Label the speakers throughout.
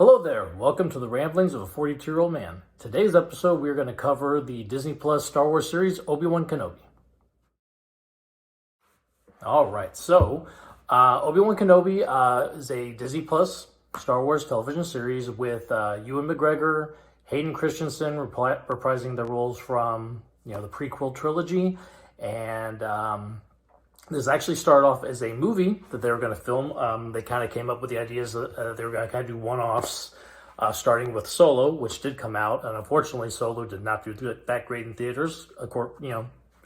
Speaker 1: Hello there, welcome to the Ramblings of a 42-Year-Old Man. Today's episode, we're going to cover the Disney Plus Star Wars series, Obi-Wan Kenobi. Alright, so Obi-Wan Kenobi is a Disney Plus Star Wars television series with Ewan McGregor, Hayden Christensen reprising the roles from the prequel trilogy, and this actually started off as a movie that they were going to film. They kind of came up with the ideas that they were going to kind of do one-offs, starting with Solo, which did come out, and unfortunately, Solo did not do that great in theaters. Of course,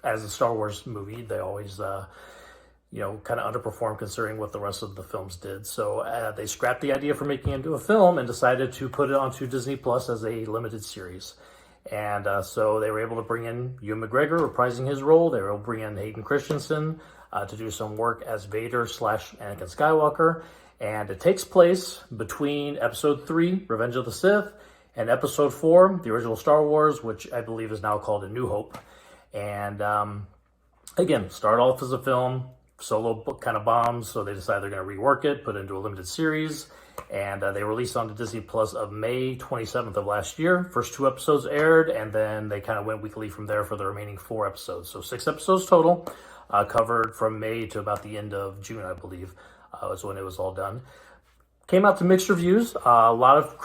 Speaker 1: as a Star Wars movie, they always, kind of underperformed considering what the rest of the films did. So they scrapped the idea for making it into a film and decided to put it onto Disney Plus as a limited series. And so they were able to bring in Ewan McGregor reprising his role. They were able to bring in Hayden Christensen to do some work as Vader / Anakin Skywalker. And it takes place between Episode 3, Revenge of the Sith, and Episode 4, the original Star Wars, which I believe is now called A New Hope. And again, started off as a film. Solo kind of bombs, so they decided they're going to rework it, put it into a limited series, and they released on the Disney Plus of May 27th of last year. First 2 episodes aired, and then they kind of went weekly from there for the remaining 4 episodes. So 6 episodes total, covered from May to about the end of June, I believe, was when it was all done. Came out to mixed reviews. A lot of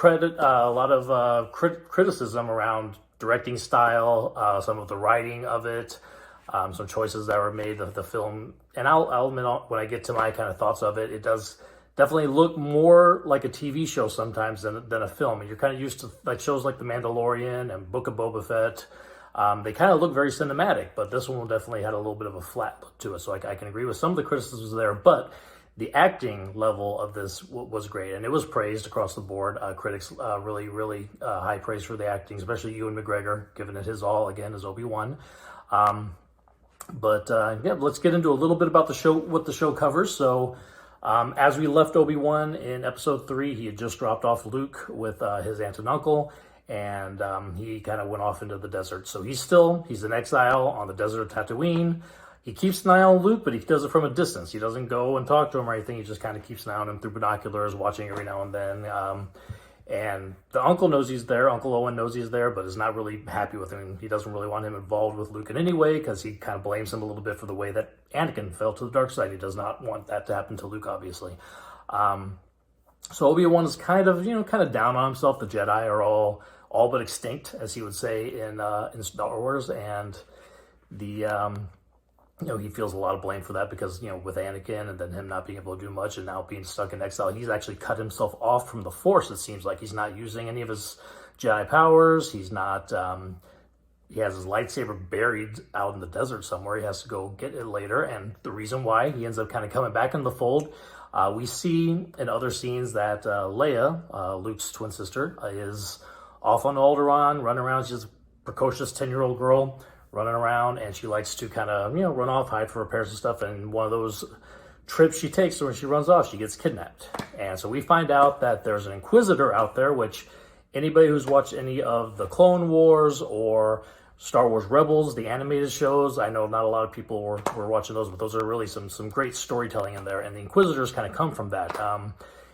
Speaker 1: criticism around directing style, some of the writing of it. Some choices that were made of the film, and I'll admit when I get to my kind of thoughts of it, it does definitely look more like a TV show sometimes than a film. And you're kind of used to like shows like The Mandalorian and Book of Boba Fett. They kind of look very cinematic, but this one definitely had a little bit of a flat look to it. So I can agree with some of the criticisms there, but the acting level of this was great, and it was praised across the board. Critics really high praise for the acting, especially Ewan McGregor, giving it his all again as Obi-Wan. But let's get into a little bit about the show, what the show covers. So as we left Obi-Wan in Episode 3, he had just dropped off Luke with his aunt and uncle, and he kind of went off into the desert. So he's in exile on the desert of Tatooine. He keeps an eye on Luke, but he does it from a distance. He doesn't go and talk to him or anything. He just kind of keeps an eye on him through binoculars, watching every now and then. And the uncle knows he's there. Uncle Owen knows he's there, but is not really happy with him. He doesn't really want him involved with Luke in any way because he kind of blames him a little bit for the way that Anakin fell to the dark side. He does not want that to happen to Luke, obviously. So Obi-Wan is kind of down on himself. The Jedi are all but extinct, as he would say in Star Wars, and the he feels a lot of blame for that because, with Anakin and then him not being able to do much and now being stuck in exile, he's actually cut himself off from the Force. It seems like he's not using any of his Jedi powers. He's not, he has his lightsaber buried out in the desert somewhere. He has to go get it later. And the reason why he ends up kind of coming back in the fold, we see in other scenes that Leia, Luke's twin sister, is off on Alderaan, running around. She's a precocious 10-year-old girl running around, and she likes to kind of, run off, hide for repairs and stuff. And one of those trips she takes, when she runs off, she gets kidnapped. And so we find out that there's an Inquisitor out there, which anybody who's watched any of the Clone Wars or Star Wars Rebels, the animated shows, I know not a lot of people were watching those, but those are really some great storytelling in there. And the Inquisitors kind of come from that.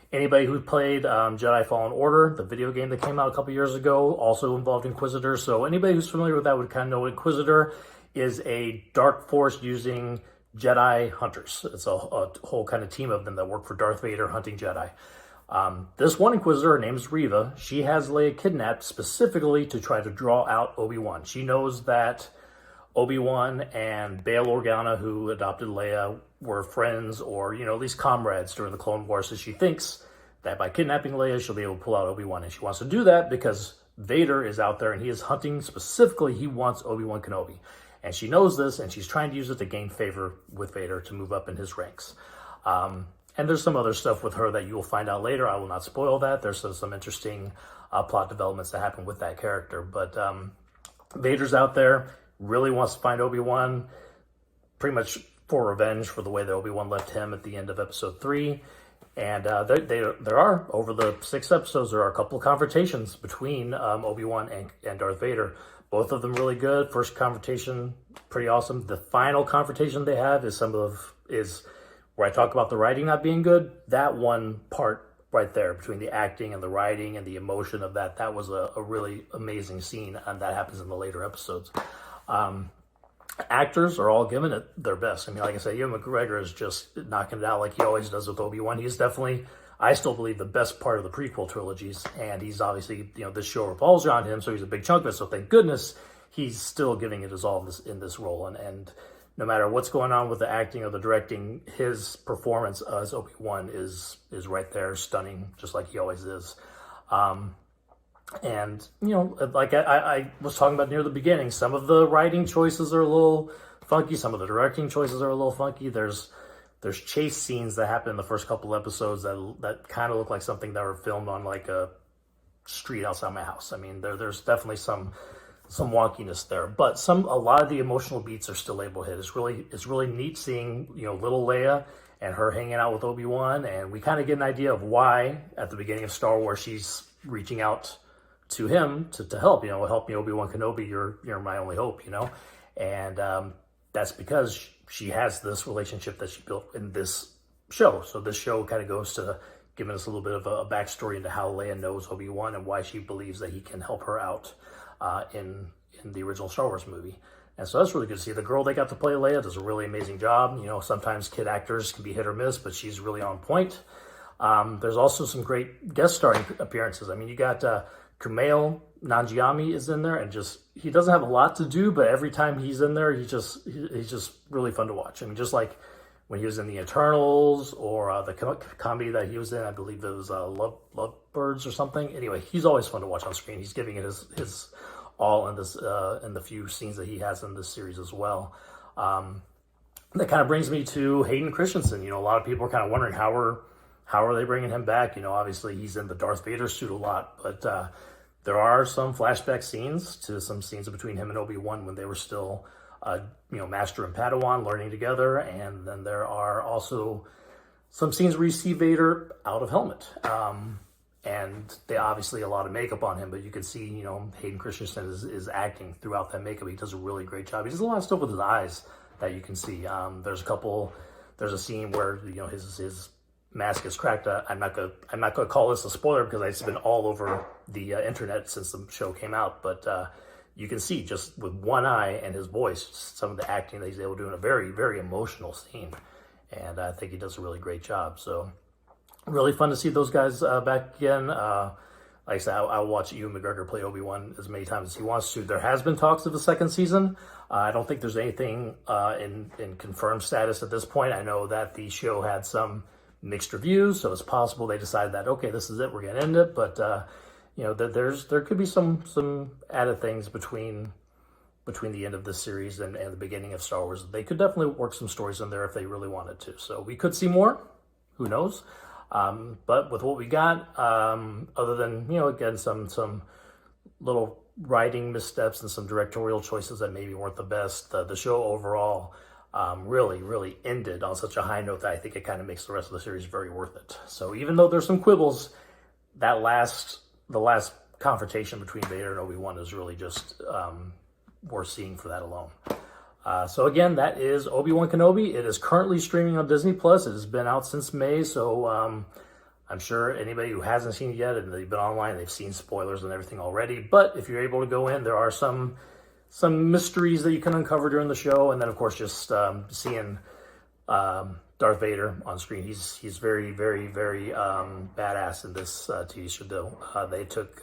Speaker 1: Anybody who played Jedi Fallen Order, the video game that came out a couple years ago, also involved Inquisitors. So anybody who's familiar with that would kind of know Inquisitor is a dark force using Jedi hunters. It's a whole kind of team of them that work for Darth Vader hunting Jedi. This one Inquisitor, her name is Reva. She has Leia kidnapped specifically to try to draw out Obi-Wan. She knows that Obi-Wan and Bail Organa, who adopted Leia, were friends or, at least comrades during the Clone Wars. So she thinks that by kidnapping Leia, she'll be able to pull out Obi-Wan. And she wants to do that because Vader is out there and he is hunting specifically. He wants Obi-Wan Kenobi. And she knows this, and she's trying to use it to gain favor with Vader to move up in his ranks. And there's some other stuff with her that you will find out later. I will not spoil that. There's some interesting plot developments that happen with that character. But Vader's out there, really wants to find Obi-Wan, pretty much for revenge for the way that Obi-Wan left him at the end of Episode 3. And there are, over the 6 episodes, there are a couple of confrontations between Obi-Wan and Darth Vader. Both of them really good. First confrontation, pretty awesome. The final confrontation they have is where I talk about the writing not being good. That one part right there between the acting and the writing and the emotion of that. That was a really amazing scene, and that happens in the later episodes. Actors are all giving it their best. I mean, like I said, Ewan McGregor is just knocking it out like he always does with Obi-Wan. He's definitely, I still believe, the best part of the prequel trilogies, and he's obviously, this show revolves around him, so he's a big chunk of it. So thank goodness he's still giving it his all in this role. And no matter what's going on with the acting or the directing, his performance as Obi-Wan is right there, stunning, just like he always is. And, like I was talking about near the beginning, some of the writing choices are a little funky. Some of the directing choices are a little funky. There's chase scenes that happen in the first couple episodes that kind of look like something that were filmed on like a street outside my house. I mean, there's definitely some wonkiness there, but a lot of the emotional beats are still able to hit. It's really neat seeing, little Leia and her hanging out with Obi-Wan, and we kind of get an idea of why at the beginning of Star Wars she's reaching out to him to help, help me, Obi-Wan Kenobi, you're my only hope, and that's because she has this relationship that she built in this show. So this show kind of goes to giving us a little bit of a backstory into how Leia knows Obi-Wan and why she believes that he can help her out in the original Star Wars movie. And so that's really good to see. The girl they got to play Leia does a really amazing job. Sometimes kid actors can be hit or miss, but she's really on point. There's also some great guest starring appearances. I mean, you got Kumail Nanjiani is in there, and he doesn't have a lot to do, but every time he's in there, he's just really fun to watch. I mean, just like when he was in the Eternals or the comedy that he was in, I believe it was Lovebirds or something. Anyway, he's always fun to watch on screen. He's giving it his all in this in the few scenes that he has in this series as well. That kind of brings me to Hayden Christensen. A lot of people are kind of wondering how are they bringing him back? Obviously he's in the Darth Vader suit a lot, but there are some flashback scenes to some scenes between him and Obi-Wan when they were still, Master and Padawan learning together. And then there are also some scenes where you see Vader out of helmet. And they obviously a lot of makeup on him, but you can see, Hayden Christensen is acting throughout that makeup. He does a really great job. He does a lot of stuff with his eyes that you can see. There's a scene where, his mask is cracked. I'm not gonna call this a spoiler because it's been all over the internet since the show came out. But you can see just with one eye and his voice, some of the acting that he's able to do in a very, very emotional scene. And I think he does a really great job. So really fun to see those guys back again. Like I said, I'll watch Ewan McGregor play Obi-Wan as many times as he wants to. There has been talks of the second season. I don't think there's anything in confirmed status at this point. I know that the show had some mixed reviews, so it's possible they decided that, okay, this is it, we're gonna end it. But there could be some added things between the end of this series and the beginning of Star Wars. They could definitely work some stories in there if they really wanted to. So we could see more. Who knows? But with what we got, other than again some little writing missteps and some directorial choices that maybe weren't the best, the show overall really ended on such a high note that I think it kind of makes the rest of the series very worth it. So even though there's some quibbles, the last confrontation between Vader and Obi-Wan is really just worth seeing for that alone. So again, that is Obi-Wan Kenobi. It is currently streaming on Disney Plus. It has been out since May, so I'm sure anybody who hasn't seen it yet and they've been online, they've seen spoilers and everything already. But if you're able to go in, there are some mysteries that you can uncover during the show, and then of course just seeing Darth Vader on screen. He's very, very, very badass in this TV show. They took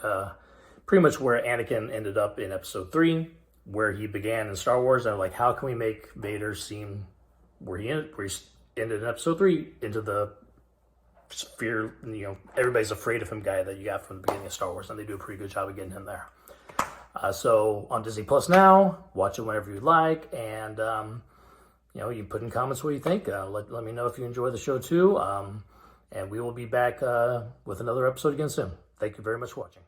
Speaker 1: pretty much where Anakin ended up in Episode 3, where he began in Star Wars, and like, how can we make Vader seem where he ended in Episode 3 into the fear, everybody's afraid of him guy that you got from the beginning of Star Wars, and they do a pretty good job of getting him there. So on Disney Plus now, watch it whenever you like, and you put in comments what you think. Let me know if you enjoy the show too, and we will be back with another episode again soon. Thank you very much for watching.